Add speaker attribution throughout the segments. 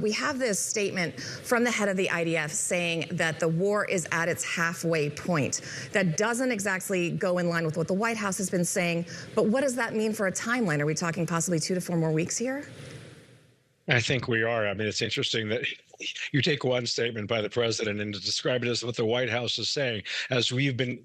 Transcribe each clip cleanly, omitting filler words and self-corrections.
Speaker 1: We have this statement from the head of the IDF saying that the war is at its halfway point. That doesn't exactly go in line with what the White House has been saying. But what does that mean for a timeline? Are we talking possibly 2 to 4 more weeks here?
Speaker 2: I think we are. I mean, it's interesting that you take one statement by the president and describe it as what the White House is saying. As you've been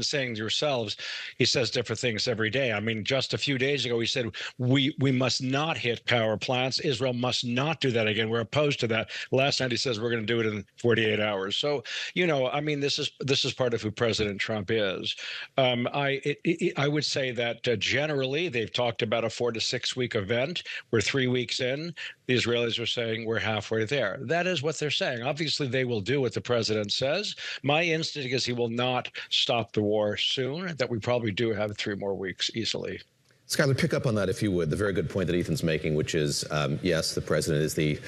Speaker 2: saying yourselves, he says different things every day. I mean, just a few days ago, he said, we must not hit power plants. Israel must not do that again. We're opposed to that. Last night, he says we're going to do it in 48 hours. So, you know, I mean, this is part of who President Trump is. I would say that generally, they've talked about a 4 to 6 week event. We're 3 weeks in. The Israelis are saying we're halfway there. That is what they're saying. Obviously, they will do what the president says. My instinct is he will not stop the war soon, that we probably do have 3 more weeks easily.
Speaker 3: Skylar, pick up on that, if you would, the very good point that Ethan's making, which is, yes, the president is the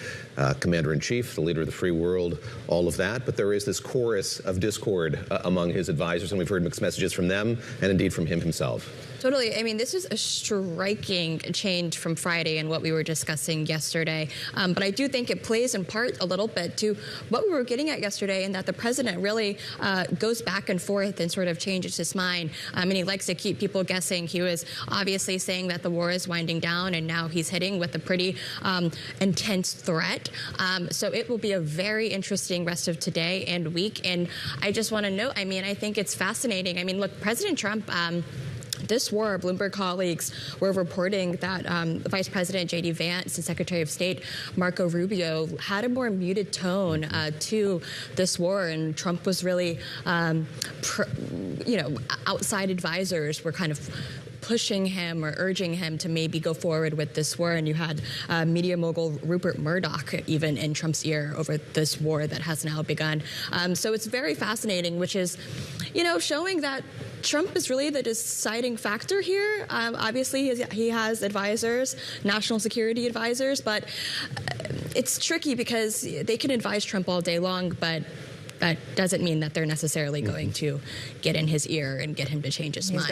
Speaker 3: commander-in-chief, the leader of the free world, all of that, but there is this chorus of discord among his advisors, and we've heard mixed messages from them and indeed from him himself.
Speaker 4: Totally. I mean, this is a striking change from Friday and what we were discussing yesterday. But I do think it plays in part a little bit to what we were getting at yesterday, in that the president really goes back and forth and sort of changes his mind. And he likes to keep people guessing. He was obviously saying that the war is winding down, and now he's hitting with a pretty intense threat. So it will be a very interesting rest of today and week. And I just want to note, I mean, I think it's fascinating. I mean, look, President Trump, this war, Bloomberg colleagues were reporting that Vice President J.D. Vance and Secretary of State Marco Rubio had a more muted tone to this war, and Trump was really, outside advisors were kind of pushing him or urging him to maybe go forward with this war. And you had media mogul Rupert Murdoch even in Trump's ear over this war that has now begun. So it's very fascinating, which is, showing that Trump is really the deciding factor here. Obviously, he has advisors, national security advisors, but it's tricky because they can advise Trump all day long, but that doesn't mean that they're necessarily going to get in his ear and get him to change his mind.